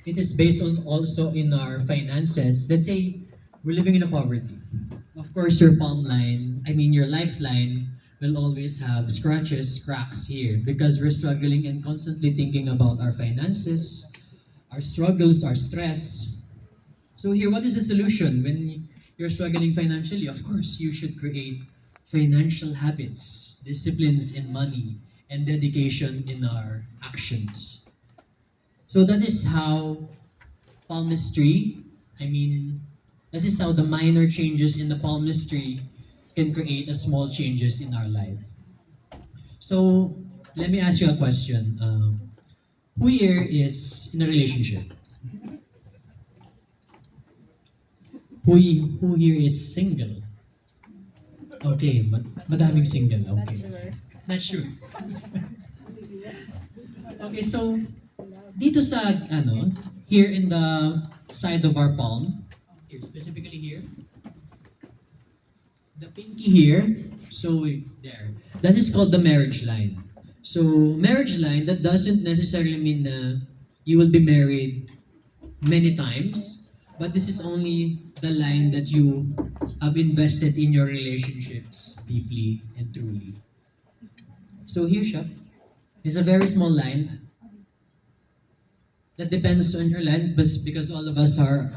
it is based on also in our finances. Let's say we're living in a poverty. Of course, your palm line, I mean your lifeline, will always have scratches, cracks here because we're struggling and constantly thinking about our finances, our struggles, our stress. So here, what is the solution when you're struggling financially? Of course, you should create financial habits, disciplines in money, and dedication in our actions. So that is how palmistry, I mean, this is how the minor changes in the palmistry can create a small changes in our life. So let me ask you a question. Who here is in a relationship? Who here is single? Okay, madaming single. Okay. Not sure. Okay, so dito sa here in the side of our palm, here specifically here, the pinky here, so there. That is called the marriage line. So marriage line, that doesn't necessarily mean na you will be married many times, but this is only the line that you have invested in your relationships deeply and truly. So here siya. It's a very small line that depends on your line, but because all of us are